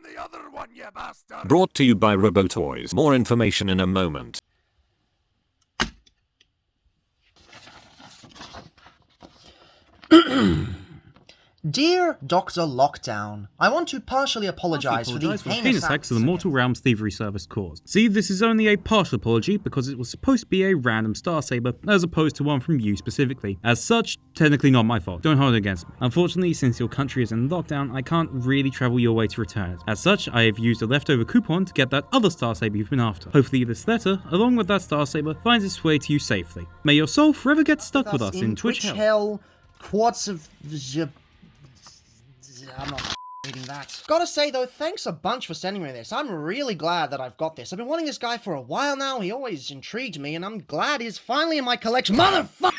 the other one, you bastard! Brought to you by Robotoyz. More information in a moment. Dear Dr. Lockdown, I want to partially apologise for the heinous acts of the Mortal Realms thievery service caused. See, this is only a partial apology because it was supposed to be a random Star Saber as opposed to one from you specifically. As such, technically not my fault. Don't hold it against me. Unfortunately, since your country is in lockdown, I can't really travel your way to return it. As such, I have used a leftover coupon to get that other Star Saber you've been after. Hopefully this letter, along with that Star Saber, finds its way to you safely. May your soul forever get stuck with us in Twitch hell. Quarts of... I'm not reading that. Gotta say though, thanks a bunch for sending me this. I'm really glad that I've got this. I've been wanting this guy for a while now. He always intrigued me, and I'm glad he's finally in my collection. Motherfucker!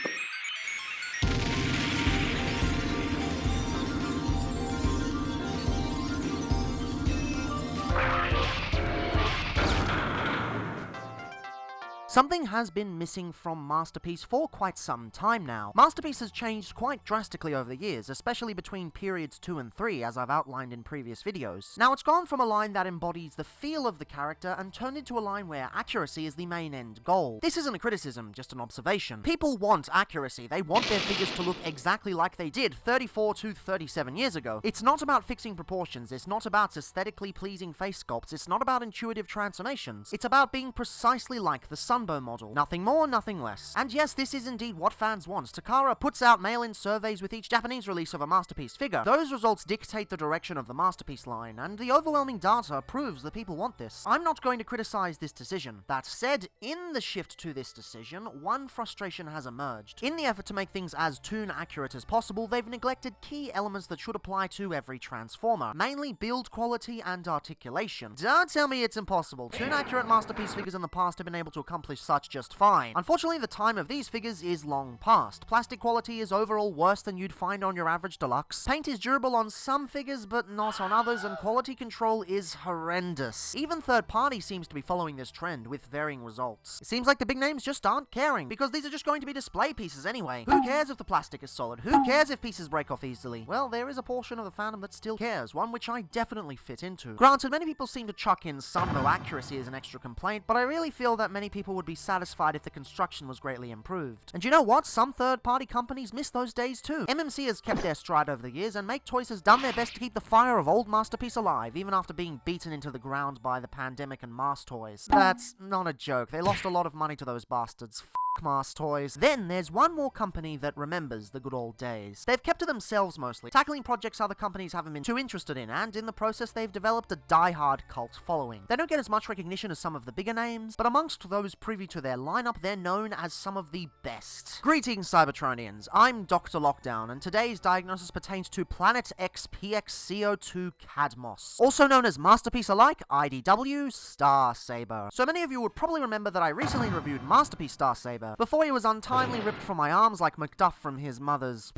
Something has been missing from Masterpiece for quite some time now. Masterpiece has changed quite drastically over the years, especially between periods 2 and 3, as I've outlined in previous videos. Now, it's gone from a line that embodies the feel of the character and turned into a line where accuracy is the main end goal. This isn't a criticism, just an observation. People want accuracy. They want their figures to look exactly like they did 34 to 37 years ago. It's not about fixing proportions, it's not about aesthetically pleasing face sculpts, it's not about intuitive transformations. It's about being precisely like the Sunbow model. Nothing more, nothing less. And yes, this is indeed what fans want. Takara puts out mail-in surveys with each Japanese release of a Masterpiece figure. Those results dictate the direction of the Masterpiece line, and the overwhelming data proves that people want this. I'm not going to criticize this decision. That said, in the shift to this decision, one frustration has emerged. In the effort to make things as toon accurate as possible, they've neglected key elements that should apply to every Transformer, mainly build quality and articulation. Don't tell me it's impossible. Toon accurate Masterpiece figures in the past have been able to accomplish such just fine. Unfortunately, the time of these figures is long past. Plastic quality is overall worse than you'd find on your average deluxe. Paint is durable on some figures, but not on others, and quality control is horrendous. Even third party seems to be following this trend, with varying results. It seems like the big names just aren't caring, because these are just going to be display pieces anyway. Who cares if the plastic is solid? Who cares if pieces break off easily? Well, there is a portion of the fandom that still cares, one which I definitely fit into. Granted, many people seem to chuck in some low accuracy as an extra complaint, but I really feel that many people would be satisfied if the construction was greatly improved. And you know what? Some third-party companies miss those days too. MMC has kept their stride over the years, and Make Toys has done their best to keep the fire of old Masterpiece alive, even after being beaten into the ground by the pandemic and Mars Toys. That's not a joke. They lost a lot of money to those bastards. Mars Toys. Then there's one more company that remembers the good old days. They've kept to themselves mostly, tackling projects other companies haven't been too interested in, and in the process they've developed a die-hard cult following. They don't get as much recognition as some of the bigger names, but amongst those privy to their lineup, they're known as some of the best. Greetings, Cybertronians. I'm Dr. Lockdown, and today's diagnosis pertains to Planet X PX-C02 Kadmos, also known as Masterpiece Alike, IDW, Star Saber. So many of you would probably remember that I recently reviewed Masterpiece Star Saber, before he was untimely ripped from my arms like Macduff from his mother's...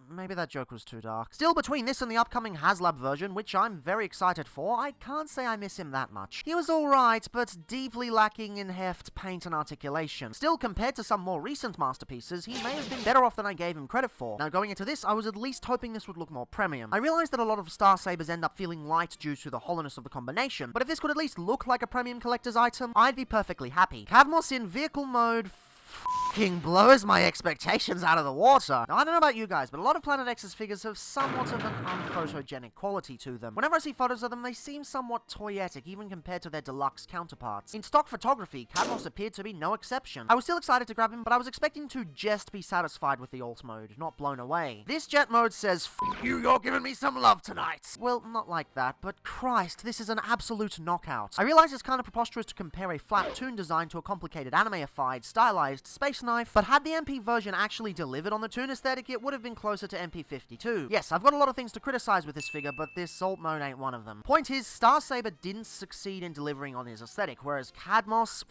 maybe that joke was too dark. Still, between this and the upcoming Haslab version, which I'm very excited for, I can't say I miss him that much. He was alright, but deeply lacking in heft, paint, and articulation. Still, compared to some more recent masterpieces, he may have been better off than I gave him credit for. Now, going into this, I was at least hoping this would look more premium. I realized that a lot of Star Sabers end up feeling light due to the hollowness of the combination, but if this could at least look like a premium collector's item, I'd be perfectly happy. Kadmos in vehicle mode fucking blows my expectations out of the water. Now, I don't know about you guys, but a lot of Planet X's figures have somewhat of an unphotogenic quality to them. Whenever I see photos of them, they seem somewhat toyetic, even compared to their deluxe counterparts. In stock photography, Kadmos appeared to be no exception. I was still excited to grab him, but I was expecting to just be satisfied with the alt mode, not blown away. This jet mode says, "F you, you're giving me some love tonight." Well, not like that, but Christ, this is an absolute knockout. I realize it's kind of preposterous to compare a flat toon design to a complicated anime-ified, stylized space knife, but had the MP version actually delivered on the toon aesthetic, it would have been closer to MP52. Yes, I've got a lot of things to criticize with this figure, but this alt mode ain't one of them. Point is, Star Saber didn't succeed in delivering on his aesthetic, whereas Kadmos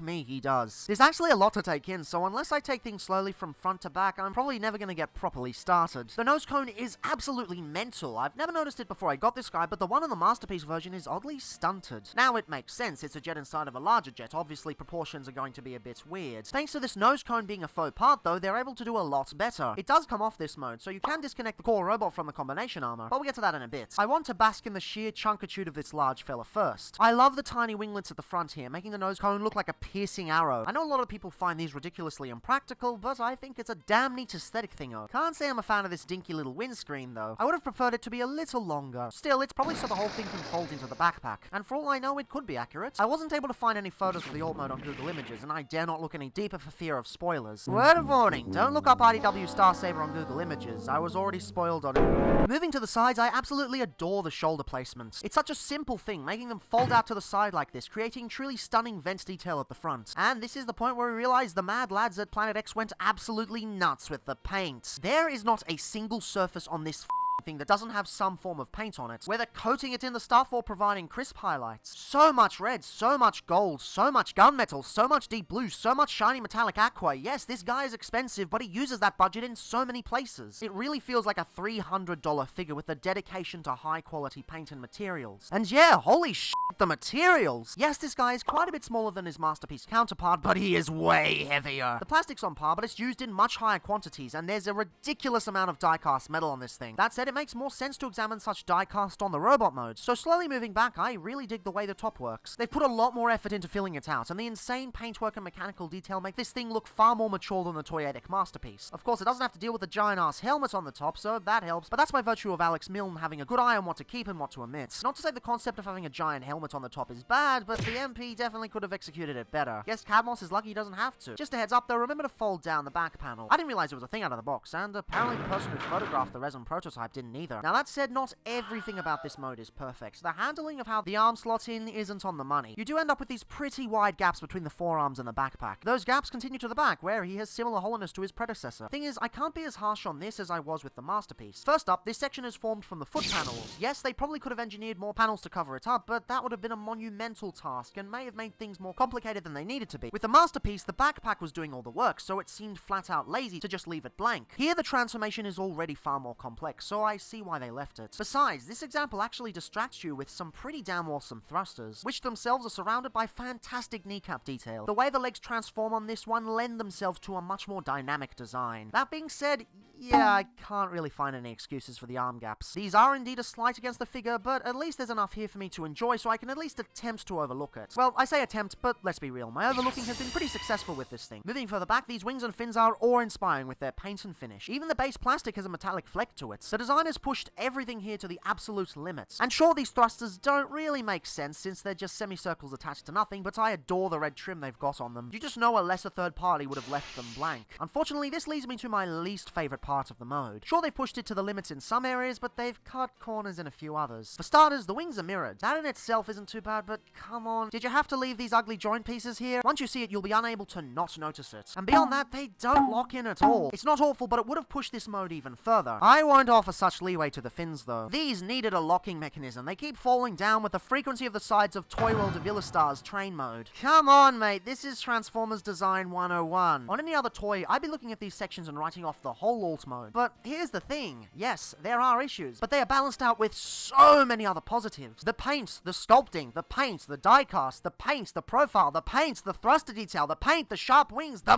me, he does. There's actually a lot to take in, so unless I take things slowly from front to back, I'm probably never gonna get properly started. The nose cone is absolutely mental. I've never noticed it before I got this guy, but the one in the Masterpiece version is oddly stunted. Now it makes sense, it's a jet inside of a larger jet, obviously proportions are going to be a bit weird. Thanks to this nose cone being a faux part though, they're able to do a lot better. It does come off this mode, so you can disconnect the core robot from the combination armor, but we'll get to that in a bit. I want to bask in the sheer chunkitude of this large fella first. I love the tiny winglets at the front here, making the nose cone look like a piercing arrow. I know a lot of people find these ridiculously impractical, but I think it's a damn neat aesthetic thingo. Can't say I'm a fan of this dinky little windscreen though. I would have preferred it to be a little longer. Still, it's probably so the whole thing can fold into the backpack, and for all I know, it could be accurate. I wasn't able to find any photos of the alt mode on Google Images, and I dare not look any deeper for fear of spoilers. Word of warning, don't look up IDW Star Saber on Google Images. I was already spoiled on it. Moving to the sides, I absolutely adore the shoulder placements. It's such a simple thing, making them fold out to the side like this, creating truly stunning vents detail at the front. And this is the point where we realize the mad lads at Planet X went absolutely nuts with the paint. There is not a single surface on this thing that doesn't have some form of paint on it, whether coating it in the stuff or providing crisp highlights. So much red, so much gold, so much gunmetal, so much deep blue, so much shiny metallic aqua. Yes, this guy is expensive, but he uses that budget in so many places. It really feels like a $300 figure with a dedication to high quality paint and materials. And yeah, holy shit, the materials! Yes, this guy is quite a bit smaller than his Masterpiece counterpart, but he is way heavier. The plastic's on par, but it's used in much higher quantities, and there's a ridiculous amount of die-cast metal on this thing. That said, it makes more sense to examine such die-cast on the robot mode. So slowly moving back, I really dig the way the top works. They've put a lot more effort into filling it out, and the insane paintwork and mechanical detail make this thing look far more mature than the toyetic Masterpiece. Of course, it doesn't have to deal with the giant-ass helmet on the top, so that helps, but that's by virtue of Alex Milne having a good eye on what to keep and what to omit. Not to say the concept of having a giant helmet on the top is bad, but the MP definitely could have executed it better. Guess Kadmos is lucky he doesn't have to. Just a heads up though, remember to fold down the back panel. I didn't realize it was a thing out of the box, and apparently the person who photographed the resin prototype didn't either. Now that said, not everything about this mode is perfect. The handling of how the arms slot in isn't on the money. You do end up with these pretty wide gaps between the forearms and the backpack. Those gaps continue to the back, where he has similar hollowness to his predecessor. Thing is, I can't be as harsh on this as I was with the Masterpiece. First up, this section is formed from the foot panels. Yes, they probably could have engineered more panels to cover it up, but that would have been a monumental task and may have made things more complicated than they needed to be. With the Masterpiece, the backpack was doing all the work, so it seemed flat out lazy to just leave it blank. Here, the transformation is already far more complex, so I see why they left it. Besides, this example actually distracts you with some pretty damn awesome thrusters, which themselves are surrounded by fantastic kneecap detail. The way the legs transform on this one lend themselves to a much more dynamic design. That being said, yeah, I can't really find any excuses for the arm gaps. These are indeed a slight against the figure, but at least there's enough here for me to enjoy, so I can at least attempt to overlook it. Well, I say attempt, but let's be real, my overlooking has been pretty successful with this thing. Moving further back, these wings and fins are awe-inspiring with their paint and finish. Even the base plastic has a metallic fleck to it. The designers pushed everything here to the absolute limits. And sure, these thrusters don't really make sense since they're just semicircles attached to nothing, but I adore the red trim they've got on them. You just know a lesser third party would have left them blank. Unfortunately, this leads me to my least favorite part of the mode. Sure, they've pushed it to the limits in some areas, but they've cut corners in a few others. For starters, the wings are mirrored. That in itself isn't too bad, but come on. Did you have to leave these ugly joint pieces here? Once you see it, you'll be unable to not notice it. And beyond that, they don't lock in at all. It's not awful, but it would have pushed this mode even further. I won't offer such leeway to the fins, though. These needed a locking mechanism. They keep falling down with the frequency of the sides of Toy World of Villastar's train mode. Come on, mate. This is Transformers Design 101. On any other toy, I'd be looking at these sections and writing off the whole alt mode. But here's the thing. Yes, there are issues, but they are balanced out with so many other positives. The paint, the sculpting, the paint, the die-cast, the paint, the profile, the paint, the thruster detail, the paint, the sharp wings, the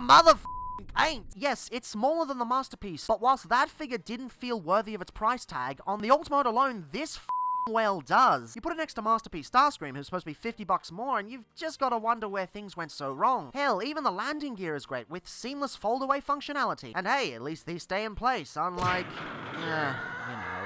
paint. Yes, it's smaller than the Masterpiece, but whilst that figure didn't feel worthy of its price tag, on the alt mode alone, this well does. You put it next to Masterpiece Starscream, who's supposed to be $50 more, and you've just got to wonder where things went so wrong. Hell, even the landing gear is great, with seamless fold-away functionality. And hey, at least these stay in place, unlike, you know.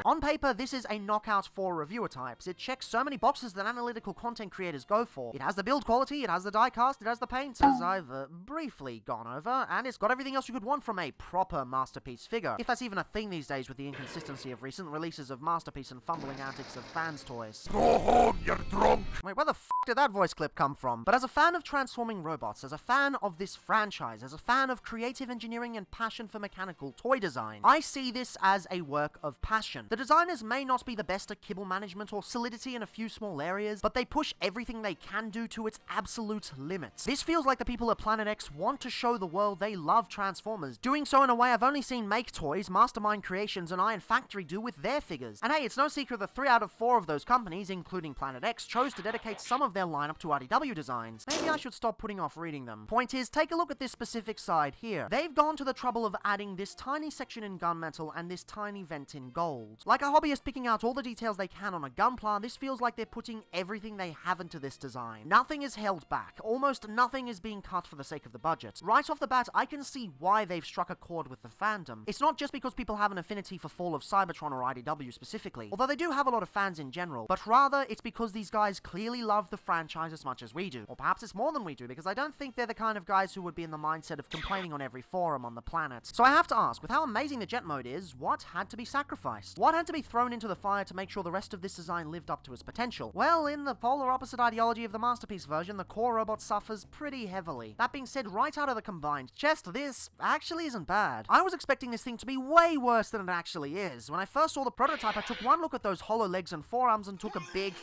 On paper, this is a knockout for reviewer types. It checks so many boxes that analytical content creators go for. It has the build quality, it has the die-cast, it has the paint, as I've briefly gone over, and it's got everything else you could want from a proper Masterpiece figure. If that's even a thing these days with the inconsistency of recent releases of Masterpiece and fumbling antics of fans' toys. Go home, you're drunk! Wait, where the f*** did that voice clip come from? But as a fan of transforming robots, as a fan of this franchise, as a fan of creative engineering and passion for mechanical toy design, I see this as a work of passion. The designers may not be the best at kibble management or solidity in a few small areas, but they push everything they can do to its absolute limits. This feels like the people at Planet X want to show the world they love Transformers, doing so in a way I've only seen Make Toys, Mastermind Creations, and Iron Factory do with their figures. And hey, it's no secret that 3 out of 4 of those companies, including Planet X, chose to dedicate some of their lineup to RDW designs. Maybe I should stop putting off reading them. Point is, take a look at this specific side here. They've gone to the trouble of adding this tiny section in gunmetal and this tiny vent in gold. Like a hobbyist picking out all the details they can on a gunpla, this feels like they're putting everything they have into this design. Nothing is held back. Almost nothing is being cut for the sake of the budget. Right off the bat, I can see why they've struck a chord with the fandom. It's not just because people have an affinity for Fall of Cybertron or IDW specifically, although they do have a lot of fans in general, but rather it's because these guys clearly love the franchise as much as we do. Or perhaps it's more than we do, because I don't think they're the kind of guys who would be in the mindset of complaining on every forum on the planet. So I have to ask, with how amazing the jet mode is, what had to be sacrificed? What had to be thrown into the fire to make sure the rest of this design lived up to its potential? Well, in the polar opposite ideology of the Masterpiece version, the core robot suffers pretty heavily. That being said, right out of the combined chest, this actually isn't bad. I was expecting this thing to be way worse than it actually is. When I first saw the prototype, I took one look at those hollow legs and forearms and took a big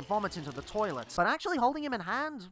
vomit into the toilet. But actually holding him in hand,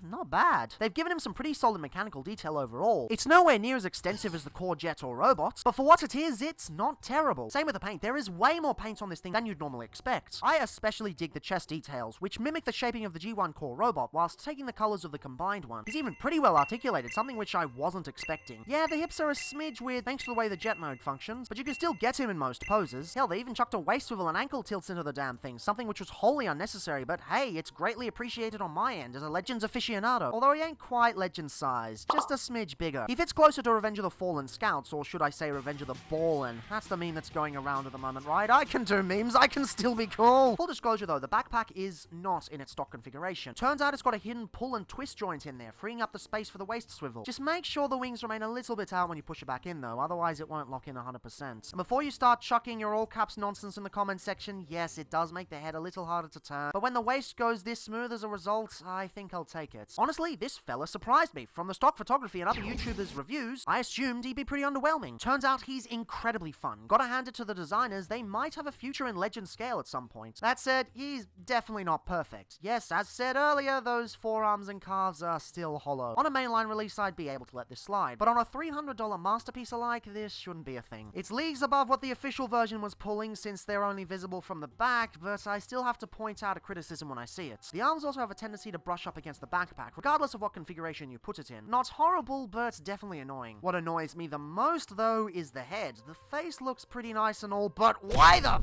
not bad. They've given him some pretty solid mechanical detail overall. It's nowhere near as extensive as the core jet or robots, but for what it is, it's not terrible. Same with the paint. There is way more paint on this thing than you'd normally expect. I especially dig the chest details, which mimic the shaping of the G1 core robot, whilst taking the colors of the combined one. He's even pretty well articulated, something which I wasn't expecting. Yeah, the hips are a smidge weird thanks to the way the jet mode functions, but you can still get him in most poses. Hell, they even chucked a waist swivel and ankle tilts into the damn thing, something which was wholly unnecessary, but hey, it's greatly appreciated on my end as a Legends aficionado. Although he ain't quite Legend size, just a smidge bigger. He fits closer to Revenge of the Fallen Scouts, or should I say Revenge of the Ballin'. That's the meme that's going around at the moment, right? I can do memes, I can still be cool. Full disclosure though, the backpack is not in its stock configuration. Turns out it's got a hidden pull and twist joint in there, freeing up the space for the waist swivel. Just make sure the wings remain a little bit out when you push it back in though, otherwise it won't lock in 100%. And before you start chucking your all caps nonsense in the comment section, yes, it does make the head a little harder to turn, but when the waist goes this smooth as a result, I think I'll take it. Honestly, this fella surprised me. From the stock photography and other YouTubers' reviews, I assumed he'd be pretty underwhelming. Turns out he's incredibly fun. Gotta hand it to the designers, they might have a future in Legend scale at some point. That said, he's definitely not perfect. Yes, as said earlier, those forearms and calves are still hollow. On a mainline release, I'd be able to let this slide, but on a $300 masterpiece alike, this shouldn't be a thing. It's leagues above what the official version was pulling since they're only visible from the back, but I still have to point out a criticism when I see it. The arms also have a tendency to brush up against the backpack, regardless of what configuration you put it in. Not horrible, but definitely annoying. What annoys me the most, though, is the head. The face looks pretty nice and all, but why the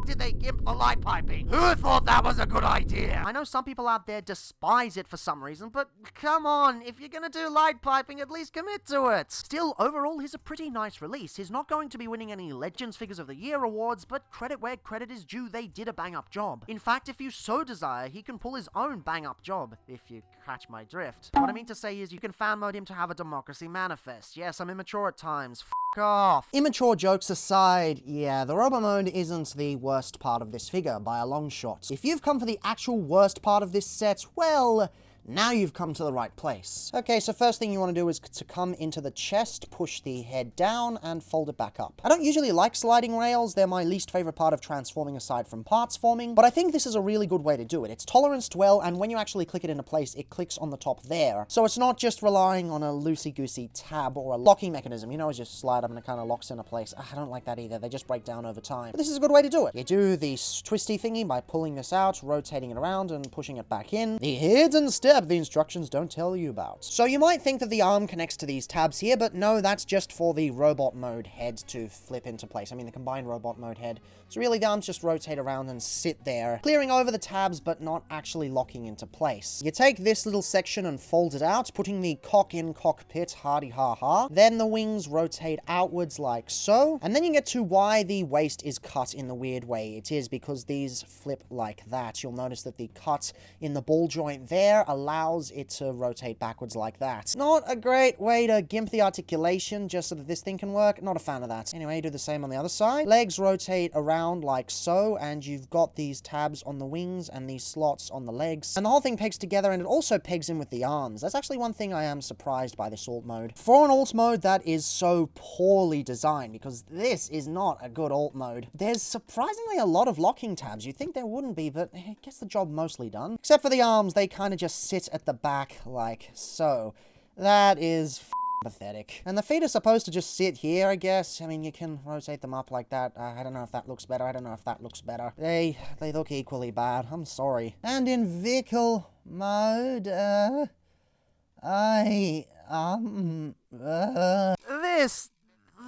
did they gimp the light piping? Who thought that was a good idea? I know some people out there despise it for some reason, but come on, if you're gonna do light piping, at least commit to it. Still, overall, he's a pretty nice release. He's not going to be winning any Legends Figures of the Year awards, but credit where credit is due, they did a bang-up job. In fact, if you so desire, he can pull his own bang-up job, if you catch my drift. What I mean to say is you can fan mode him to have a democracy manifest. Yes, I'm immature at times. Off. Immature jokes aside, yeah, the Robo mode isn't the worst part of this figure by a long shot. If you've come for the actual worst part of this set, well, now you've come to the right place. Okay, so first thing you want to do is to come into the chest, push the head down, and fold it back up. I don't usually like sliding rails, they're my least favorite part of transforming aside from parts forming, but I think this is a really good way to do it. It's toleranced well, and when you actually click it into place, it clicks on the top there. So it's not just relying on a loosey-goosey tab or a locking mechanism. You know, as you slide up and it kind of locks into place. I don't like that either, they just break down over time. But this is a good way to do it. You do the twisty thingy by pulling this out, rotating it around, and pushing it back in. The hidden step the instructions don't tell you about. So you might think that the arm connects to these tabs here, but no, that's just for the robot mode head to flip into place. I mean, the combined robot mode head. So really, the arms just rotate around and sit there, clearing over the tabs, but not actually locking into place. You take this little section and fold it out, putting the cock in cockpit, hardy ha ha. Then the wings rotate outwards like so, and then you get to why the waist is cut in the weird way. It is because these flip like that. You'll notice that the cut in the ball joint there allows it to rotate backwards like that. Not a great way to gimp the articulation just so that this thing can work. Not a fan of that. Anyway, do the same on the other side. Legs rotate around around like so, and you've got these tabs on the wings and these slots on the legs, and the whole thing pegs together, and it also pegs in with the arms. That's actually one thing I am surprised by this alt mode. For an alt mode that is so poorly designed, because this is not a good alt mode. There's surprisingly a lot of locking tabs. You'd think there wouldn't be, but it gets the job mostly done. Except for the arms, they kind of just sit at the back like so. That is pathetic. And the feet are supposed to just sit here, I guess. I mean, you can rotate them up like that. I don't know if that looks better. I don't know if that looks better. They look equally bad. I'm sorry. And in vehicle mode,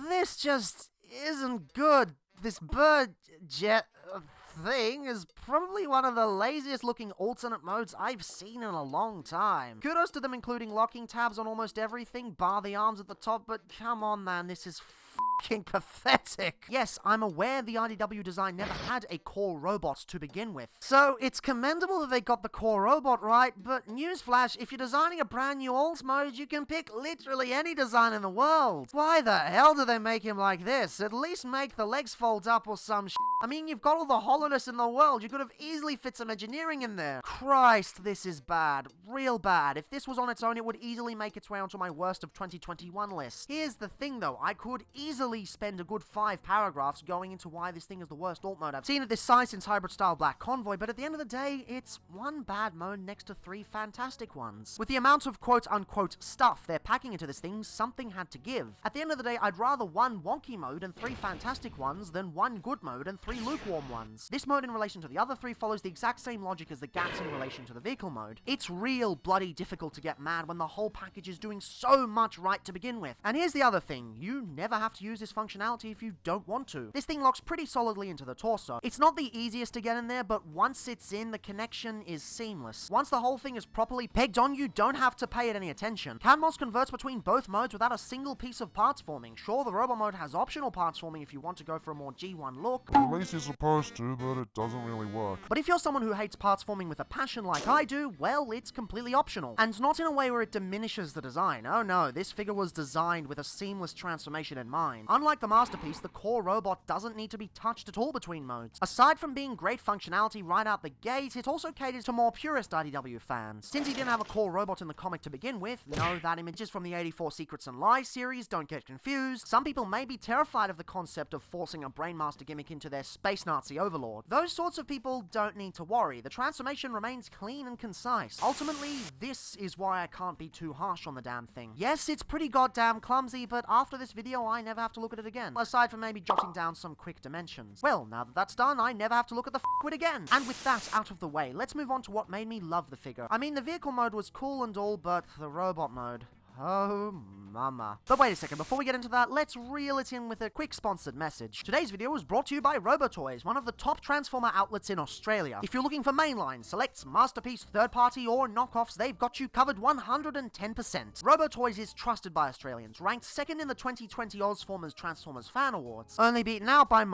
This just isn't good. This bird jet thing is probably one of the laziest looking alternate modes I've seen in a long time. Kudos to them including locking tabs on almost everything, bar the arms at the top, but come on man, this is fucking pathetic. Yes, I'm aware the IDW design never had a core robot to begin with, so it's commendable that they got the core robot right, but newsflash, if you're designing a brand new alt mode, you can pick literally any design in the world. Why the hell do they make him like this? At least make the legs fold up or some shit. I mean, you've got all the hollowness in the world. You could have easily fit some engineering in there. Christ, this is bad. Real bad. If this was on its own, it would easily make its way onto my worst of 2021 list. Here's the thing though, I could easily spend a good 5 paragraphs going into why this thing is the worst alt mode I've seen at this size since Hybrid Style Black Convoy, but at the end of the day, it's one bad mode next to 3 fantastic ones. With the amount of quote-unquote stuff they're packing into this thing, something had to give. At the end of the day, I'd rather 1 wonky mode and 3 fantastic ones than 1 good mode and 3 lukewarm ones. This mode in relation to the other 3 follows the exact same logic as the gaps in relation to the vehicle mode. It's real bloody difficult to get mad when the whole package is doing so much right to begin with. And here's the other thing, you never have to use this functionality if you don't want to. This thing locks pretty solidly into the torso. It's not the easiest to get in there, but once it's in, the connection is seamless. Once the whole thing is properly pegged on, you don't have to pay it any attention. Kadmos converts between both modes without a single piece of parts forming. Sure, the robot mode has optional parts forming if you want to go for a more G1 look. At least you're supposed to, but it doesn't really work. But if you're someone who hates parts forming with a passion like I do, well, it's completely optional. And not in a way where it diminishes the design. Oh no, this figure was designed with a seamless transformation in mind. Unlike the masterpiece, the core robot doesn't need to be touched at all between modes. Aside from being great functionality right out the gate, it also caters to more purist IDW fans. Since he didn't have a core robot in the comic to begin with, no, that image is from the 84 Secrets and Lies series, don't get confused. Some people may be terrified of the concept of forcing a Brainmaster gimmick into their space Nazi overlord. Those sorts of people don't need to worry. The transformation remains clean and concise. Ultimately, this is why I can't be too harsh on the damn thing. Yes, it's pretty goddamn clumsy, but after this video, I never have to look at it again. Aside from maybe jotting down some quick dimensions. Well, now that that's done, I never have to look at the f***wit again. And with that out of the way, let's move on to what made me love the figure. I mean, the vehicle mode was cool and all, but the robot mode... oh, mama. But wait a second, before we get into that, let's reel it in with a quick sponsored message. Today's video was brought to you by Robotoyz, one of the top Transformer outlets in Australia. If you're looking for mainline, selects, masterpiece, third-party, or knockoffs, they've got you covered 110%. Robotoyz is trusted by Australians, ranked second in the 2020 Ozformers Transformers Fan Awards, only beaten out by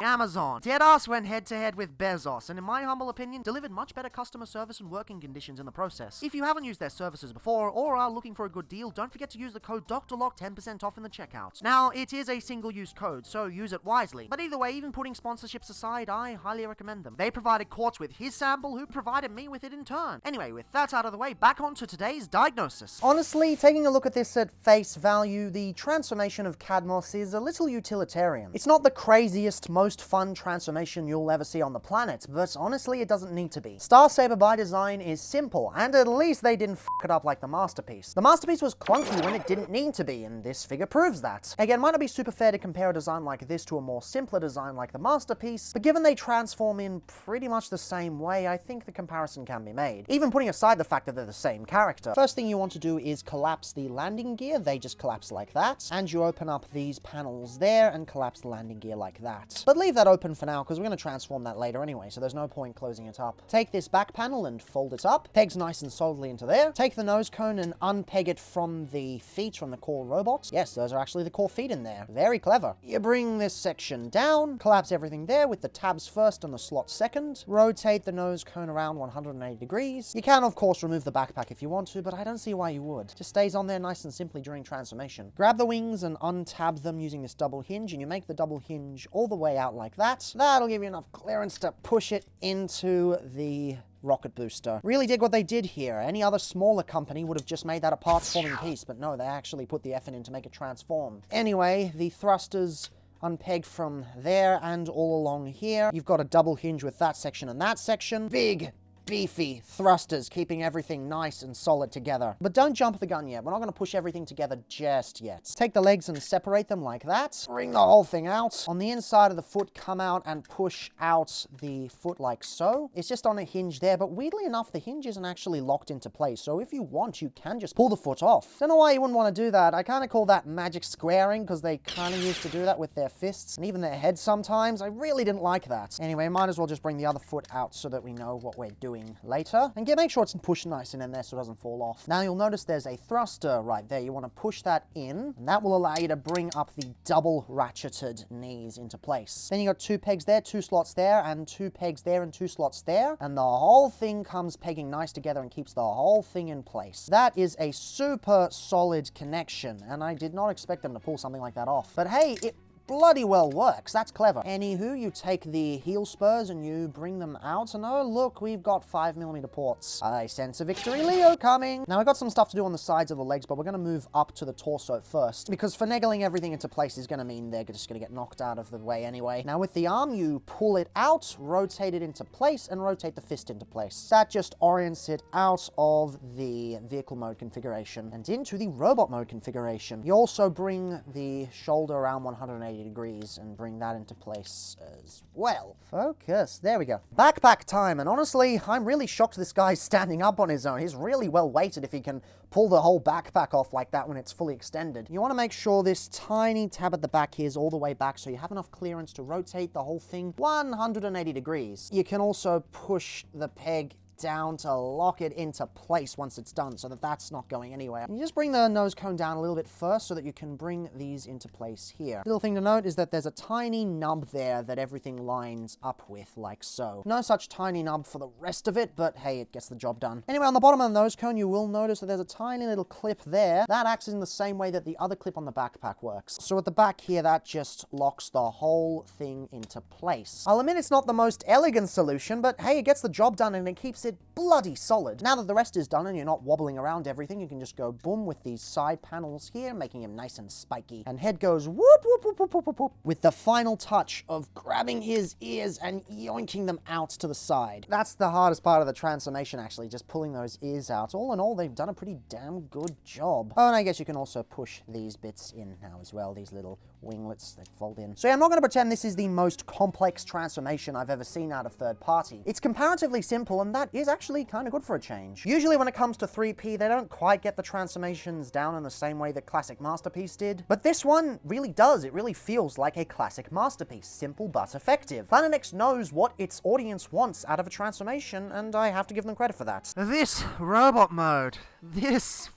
Amazon. Deadass went head-to-head with Bezos, and in my humble opinion, delivered much better customer service and working conditions in the process. If you haven't used their services before, or are looking for a good deal, don't forget to use the code DrLock 10% off in the checkout. Now, it is a single-use code, so use it wisely. But either way, even putting sponsorships aside, I highly recommend them. They provided Quartz with his sample, who provided me with it in turn. Anyway, with that out of the way, back on to today's diagnosis. Honestly, taking a look at this at face value, the transformation of Kadmos is a little utilitarian. It's not the craziest, most fun transformation you'll ever see on the planet, but honestly, it doesn't need to be. Star Saber by design is simple, and at least they didn't f*** it up like the masterpiece. The masterpiece was clunky when it didn't need to be, and this figure proves that. Again, might not be super fair to compare a design like this to a more simpler design like the masterpiece, but given they transform in pretty much the same way, I think the comparison can be made. Even putting aside the fact that they're the same character. First thing you want to do is collapse the landing gear. They just collapse like that, and you open up these panels there and collapse the landing gear like that. But leave that open for now, because we're going to transform that later anyway, so there's no point closing it up. Take this back panel and fold it up. Pegs nice and solidly into there. Take the nose cone and unpeg it from the feet from the core robot. Yes, those are actually the core feet in there. Very clever. You bring this section down, collapse everything there with the tabs first and the slot second. Rotate the nose cone around 180 degrees. You can, of course, remove the backpack if you want to, but I don't see why you would. Just stays on there nice and simply during transformation. Grab the wings and untab them using this double hinge, and you make the double hinge all the way out like that. That'll give you enough clearance to push it into the rocket booster. Really dig what they did here. Any other smaller company would have just made that a parts-forming piece, but no, they actually put the effort in to make it transform. Anyway, the thrusters unpegged from there and all along here. You've got a double hinge with that section and that section. Big, beefy thrusters, keeping everything nice and solid together. But don't jump the gun yet. We're not going to push everything together just yet. Take the legs and separate them like that. Bring the whole thing out. On the inside of the foot, come out and push out the foot like so. It's just on a hinge there, but weirdly enough, the hinge isn't actually locked into place. So if you want, you can just pull the foot off. Don't know why you wouldn't want to do that. I kind of call that magic squaring, because they kind of used to do that with their fists and even their heads sometimes. I really didn't like that. Anyway, might as well just bring the other foot out so that we know what we're doing later, and make sure it's pushed nice in there so it doesn't fall off. Now you'll notice there's a thruster right there. You want to push that in, and that will allow you to bring up the double ratcheted knees into place. Then you got 2 pegs there, 2 slots there, and 2 pegs there and 2 slots there, and the whole thing comes pegging nice together and keeps the whole thing in place. That is a super solid connection, and I did not expect them to pull something like that off. But hey, it bloody well works. That's clever. Anywho, you take the heel spurs and you bring them out, and oh look, we've got 5mm ports. I sense a victory Leo coming. Now, I've got some stuff to do on the sides of the legs, but we're going to move up to the torso first, because finagling everything into place is going to mean they're just going to get knocked out of the way anyway. Now, with the arm, you pull it out, rotate it into place, and rotate the fist into place. That just orients it out of the vehicle mode configuration and into the robot mode configuration. You also bring the shoulder around 180 degrees and bring that into place as well. Focus. There we go. Backpack time. And honestly, I'm really shocked this guy's standing up on his own. He's really well weighted if he can pull the whole backpack off like that when it's fully extended. You want to make sure this tiny tab at the back here is all the way back so you have enough clearance to rotate the whole thing 180 degrees. You can also push the peg down to lock it into place once it's done so that that's not going anywhere. And you just bring the nose cone down a little bit first so that you can bring these into place here. Little thing to note is that there's a tiny nub there that everything lines up with like so. No such tiny nub for the rest of it, but hey, it gets the job done. Anyway, on the bottom of the nose cone, you will notice that there's a tiny little clip there. That acts in the same way that the other clip on the backpack works. So at the back here, that just locks the whole thing into place. I'll admit it's not the most elegant solution, but hey, it gets the job done and it keeps it bloody solid. Now that the rest is done and you're not wobbling around everything, you can just go boom with these side panels here, making him nice and spiky. And head goes whoop, whoop, whoop, whoop, whoop, whoop, whoop, with the final touch of grabbing his ears and yoinking them out to the side. That's the hardest part of the transformation, actually, just pulling those ears out. All in all, they've done a pretty damn good job. Oh, and I guess you can also push these bits in now as well, these little winglets that fold in. So yeah, I'm not going to pretend this is the most complex transformation I've ever seen out of third party. It's comparatively simple, and that is actually kind of good for a change. Usually when it comes to 3P, they don't quite get the transformations down in the same way that classic Masterpiece did, but this one really does. It really feels like a classic Masterpiece, simple but effective. Planet X knows what its audience wants out of a transformation, and I have to give them credit for that. This robot mode. This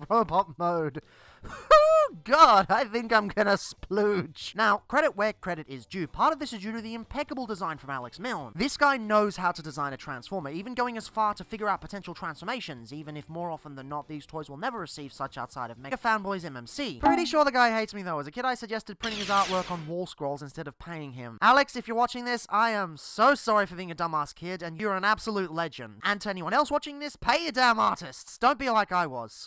robot mode. Oh God, I think I'm gonna splooge. Now, credit where credit is due. Part of this is due to the impeccable design from Alex Milne. This guy knows how to design a transformer, even going as far to figure out potential transformations, even if more often than not these toys will never receive such outside of Mega Fanboys MMC. Pretty sure the guy hates me though. As a kid, I suggested printing his artwork on wall scrolls instead of paying him. Alex, if you're watching this, I am so sorry for being a dumbass kid, and you're an absolute legend. And to anyone else watching this, pay your damn artists. Don't be like I was.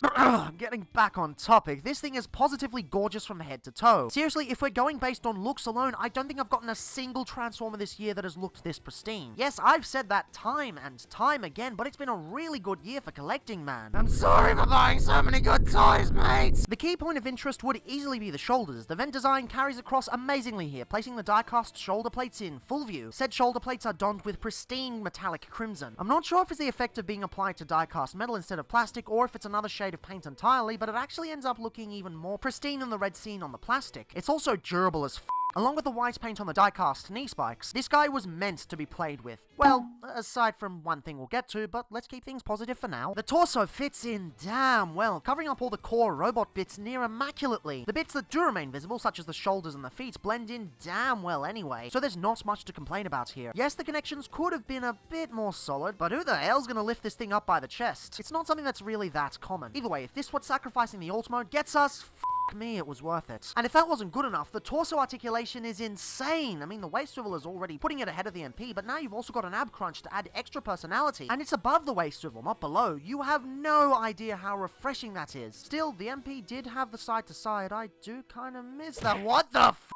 Getting back on topic, this thing is positively gorgeous from head to toe. Seriously, if we're going based on looks alone, I don't think I've gotten a single Transformer this year that has looked this pristine. Yes, I've said that time and time again, but it's been a really good year for collecting, man. I'm sorry for buying so many good toys, mates! The key point of interest would easily be the shoulders. The vent design carries across amazingly here, placing the die-cast shoulder plates in full view. Said shoulder plates are donned with pristine metallic crimson. I'm not sure if it's the effect of being applied to die-cast metal instead of plastic, or if it's another shade of paint entirely, but it actually ends up looking even more pristine than the red seen on the plastic. It's also durable as along with the white paint on the die-cast knee spikes. This guy was meant to be played with. Well, aside from one thing we'll get to, but let's keep things positive for now. The torso fits in damn well, covering up all the core robot bits near immaculately. The bits that do remain visible, such as the shoulders and the feet, blend in damn well anyway, so there's not much to complain about here. Yes, the connections could have been a bit more solid, but who the hell's gonna lift this thing up by the chest? It's not something that's really that common. Either way, if this what sacrificing the alt mode gets us, fuck me, it was worth it. And if that wasn't good enough, the torso articulation is insane. I mean, the waist swivel is already putting it ahead of the MP, but now you've also got an ab crunch to add extra personality, and it's above the waist swivel, not below. You have no idea how refreshing that is. Still, the MP did have the side to side. I do kind of miss that. What the f***?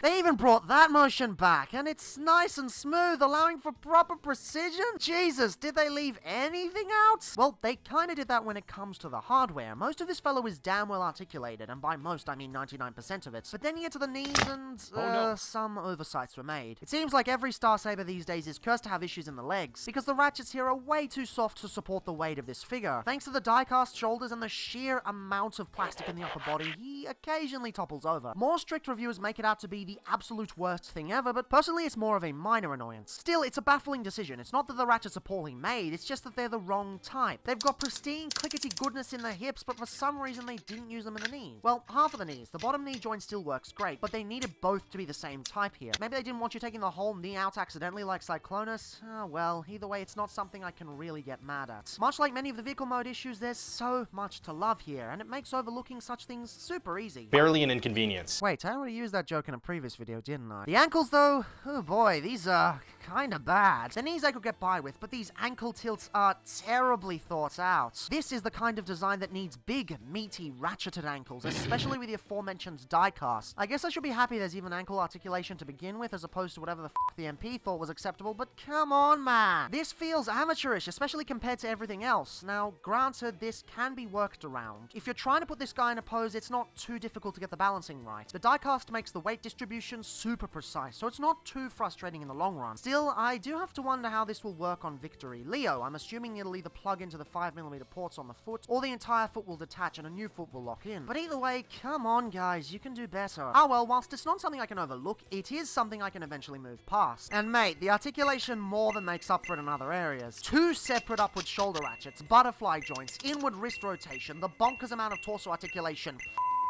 They even brought that motion back, and it's nice and smooth, allowing for proper precision? Jesus, did they leave anything out? Well, they kinda did that when it comes to the hardware. Most of this fellow is damn well articulated, and by most I mean 99% of it. But then you get to the knees and, some oversights were made. It seems like every Star Saber these days is cursed to have issues in the legs, because the ratchets here are way too soft to support the weight of this figure. Thanks to the die-cast shoulders and the sheer amount of plastic in the upper body, he occasionally topples over. More strict reviewers make it out to be the absolute worst thing ever, but personally it's more of a minor annoyance. Still, it's a baffling decision. It's not that the ratchets are poorly made, it's just that they're the wrong type. They've got pristine clickety goodness in the hips, but for some reason they didn't use them in the knees. Well, half of the knees. The bottom knee joint still works great, but they needed both to be the same type here. Maybe they didn't want you taking the whole knee out accidentally like Cyclonus? Oh well, either way, it's not something I can really get mad at. Much like many of the vehicle mode issues, there's so much to love here, and it makes overlooking such things super easy. Barely an inconvenience. Wait, I already used that joke in a previous video, didn't I? The ankles, though, oh boy, these are kinda bad. The knees I could get by with, but these ankle tilts are terribly thought out. This is the kind of design that needs big, meaty, ratcheted ankles, especially with the aforementioned die-cast. I guess I should be happy there's even ankle articulation to begin with, as opposed to whatever the f*** the MP thought was acceptable, but come on, man! This feels amateurish, especially compared to everything else. Now, granted, this can be worked around. If you're trying to put this guy in a pose, it's not too difficult to get the balancing right. The die-cast makes the weight distribution super precise, so it's not too frustrating in the long run. Still, I do have to wonder how this will work on Victory Leo. I'm assuming it'll either plug into the 5mm ports on the foot, or the entire foot will detach and a new foot will lock in. But either way, come on guys, you can do better. Ah well, whilst it's not something I can overlook, it is something I can eventually move past. And mate, the articulation more than makes up for it in other areas. 2 separate upward shoulder ratchets, butterfly joints, inward wrist rotation, the bonkers amount of torso articulation,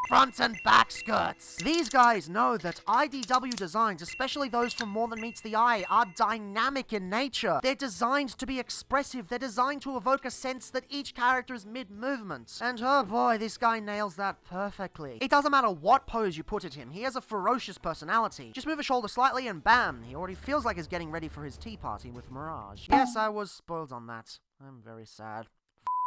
front and back skirts. These guys know that IDW designs, especially those from More Than Meets the Eye, are dynamic in nature. They're designed to be expressive. They're designed to evoke a sense that each character is mid-movement. And oh boy, this guy nails that perfectly. It doesn't matter what pose you put at him, he has a ferocious personality. Just move a shoulder slightly and bam, he already feels like he's getting ready for his tea party with Mirage. Yes, I was spoiled on that. I'm very sad.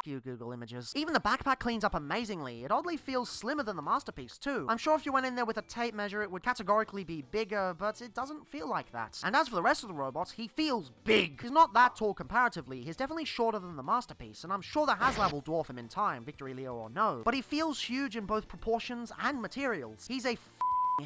You Google Images. Even the backpack cleans up amazingly. It oddly feels slimmer than the Masterpiece too. I'm sure if you went in there with a tape measure it would categorically be bigger, but it doesn't feel like that. And as for the rest of the robots, he feels big. He's not that tall comparatively, he's definitely shorter than the Masterpiece, and I'm sure the Haslab will dwarf him in time, Victory Leo or no. But he feels huge in both proportions and materials. He's a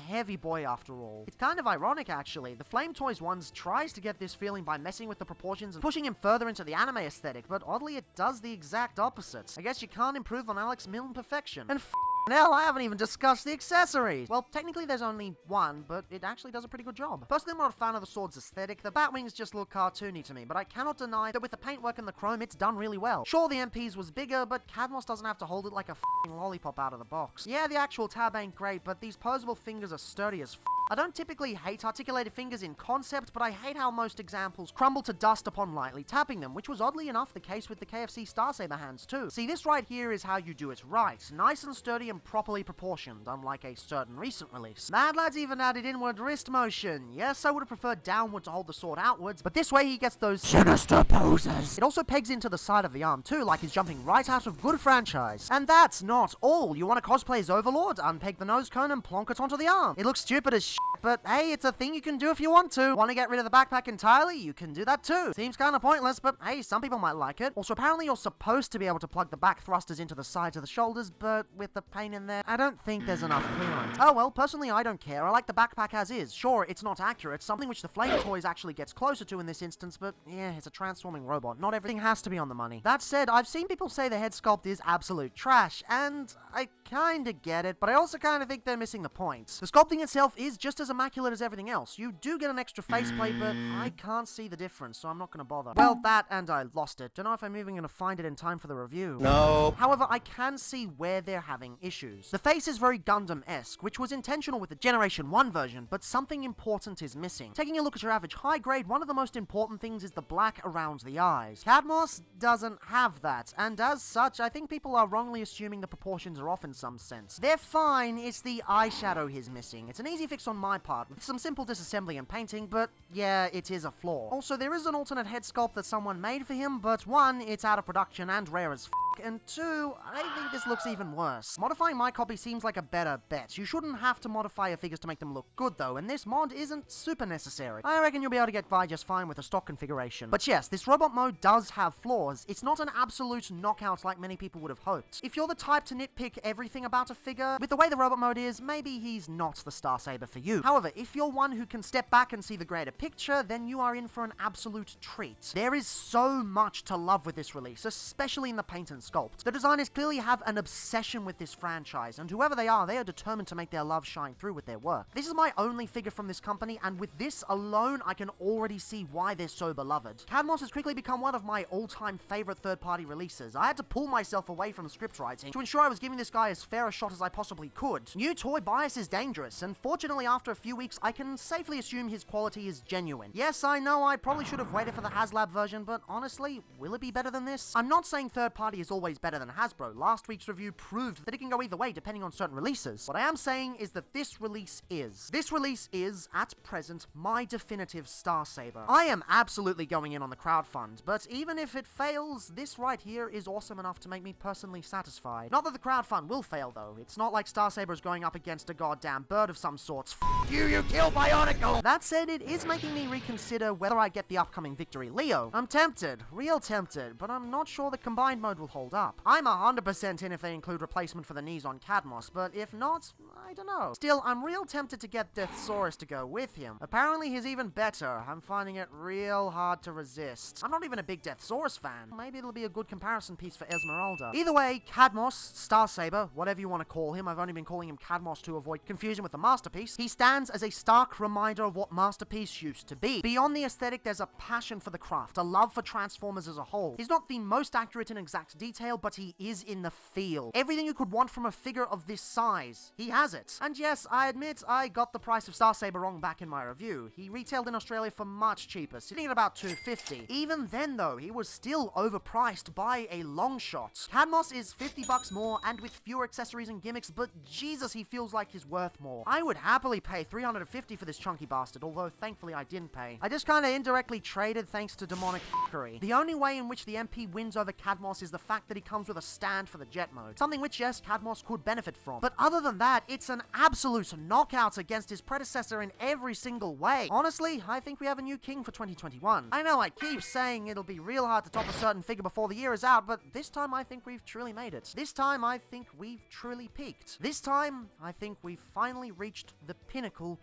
heavy boy after all. It's kind of ironic actually. The Flame Toys ones tries to get this feeling by messing with the proportions and pushing him further into the anime aesthetic, but oddly it does the exact opposite. I guess you can't improve on Alex Milne perfection. And hell, I haven't even discussed the accessories! Well, technically there's only one, but it actually does a pretty good job. Personally, I'm not a fan of the sword's aesthetic. The Batwings just look cartoony to me, but I cannot deny that with the paintwork and the chrome, it's done really well. Sure, the MP's was bigger, but Kadmos doesn't have to hold it like a lollipop out of the box. Yeah, the actual tab ain't great, but these posable fingers are sturdy as I don't typically hate articulated fingers in concept, but I hate how most examples crumble to dust upon lightly tapping them, which was oddly enough the case with the KFC Star Saber hands too. See, this right here is how you do it right. Nice and sturdy and properly proportioned, unlike a certain recent release. Mad Lad's even added inward wrist motion. Yes, I would have preferred downward to hold the sword outwards, but this way he gets those sinister poses. It also pegs into the side of the arm too, like he's jumping right out of good franchise. And that's not all. You want to cosplay as Overlord? Unpeg the nose cone and plonk it onto the arm. It looks stupid as but hey, it's a thing you can do if you want to. Want to get rid of the backpack entirely? You can do that too. Seems kind of pointless, but hey, some people might like it. Also, apparently you're supposed to be able to plug the back thrusters into the sides of the shoulders, but with the paint in there, I don't think there's enough clearance. Oh well, personally I don't care. I like the backpack as is. Sure, it's not accurate, something which the Flame Toys actually gets closer to in this instance, but yeah, it's a transforming robot. Not everything has to be on the money. That said, I've seen people say the head sculpt is absolute trash, and I kinda get it, but I also kinda think they're missing the point. The sculpting itself is just as immaculate as everything else. You do get an extra faceplate, but I can't see the difference, so I'm not gonna bother. Well, that and I lost it. Don't know if I'm even gonna find it in time for the review. No. However, I can see where they're having issues. The face is very Gundam-esque, which was intentional with the Generation 1 version, but something important is missing. Taking a look at your average high grade, one of the most important things is the black around the eyes. Kadmos doesn't have that, and as such, I think people are wrongly assuming the proportions are off in some sense. They're fine, it's the eyeshadow he's missing. It's an easy fix on my part, with some simple disassembly and painting, but yeah, it is a flaw. Also, there is an alternate head sculpt that someone made for him, but one, it's out of production and rare as and two, I think this looks even worse. Modifying my copy seems like a better bet. You shouldn't have to modify your figures to make them look good though, and this mod isn't super necessary. I reckon you'll be able to get by just fine with a stock configuration. But yes, this robot mode does have flaws. It's not an absolute knockout like many people would have hoped. If you're the type to nitpick everything about a figure, with the way the robot mode is, maybe he's not the Star Saber for you. However, if you're one who can step back and see the greater picture, then you are in for an absolute treat. There is so much to love with this release, especially in the paint and sculpt. The designers clearly have an obsession with this franchise, and whoever they are determined to make their love shine through with their work. This is my only figure from this company, and with this alone, I can already see why they're so beloved. Kadmos has quickly become one of my all-time favorite third-party releases. I had to pull myself away from script writing to ensure I was giving this guy as fair a shot as I possibly could. New toy bias is dangerous, and fortunately after a few weeks, I can safely assume his quality is genuine. Yes, I know I probably should have waited for the Haslab version, but honestly, will it be better than this? I'm not saying third-party is always better than Hasbro. Last week's review proved that it can go either way depending on certain releases. What I am saying is that this release is. This release is, at present, my definitive Star Saber. I am absolutely going in on the crowdfund, but even if it fails, this right here is awesome enough to make me personally satisfied. Not that the crowdfund will fail though. It's not like Star Saber is going up against a goddamn bird of some sorts. You kill Bionicle! That said, it is making me reconsider whether I get the upcoming Victory Leo. I'm tempted, real tempted, but I'm not sure the combined mode will hold up. I'm 100% in if they include replacement for the knees on Kadmos, but if not, I don't know. Still, I'm real tempted to get Deathsaurus to go with him. Apparently he's even better. I'm finding it real hard to resist. I'm not even a big Deathsaurus fan. Maybe it'll be a good comparison piece for Esmeralda. Either way, Kadmos, Star Saber, whatever you want to call him, I've only been calling him Kadmos to avoid confusion with the Masterpiece, he stands as a stark reminder of what Masterpiece used to be. Beyond the aesthetic, there's a passion for the craft, a love for Transformers as a whole. He's not the most accurate in exact detail, but he is in the feel. Everything you could want from a figure of this size, he has it. And yes, I admit I got the price of Star Saber wrong back in my review. He retailed in Australia for much cheaper, sitting at about $250. Even then though, he was still overpriced by a long shot. Kadmos is $50 more and with fewer accessories and gimmicks, but Jesus, he feels like he's worth more. I would happily pay $350 for this chunky bastard, although thankfully I didn't pay. I just kinda indirectly traded thanks to demonic f***ery. The only way in which the MP wins over Kadmos is the fact that he comes with a stand for the jet mode. Something which, yes, Kadmos could benefit from. But other than that, it's an absolute knockout against his predecessor in every single way. Honestly, I think we have a new king for 2021. I know I keep saying it'll be real hard to top a certain figure before the year is out, but this time I think we've truly made it. This time I think we've truly peaked. This time I think we've finally reached the pinnacle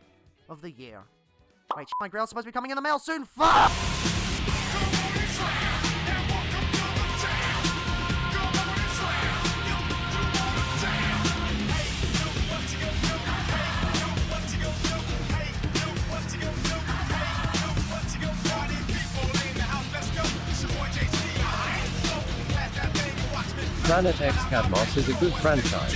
of the year. Wait, my grail's supposed to be coming in the mail soon. Fuck! Planet X Kadmos is a good franchise.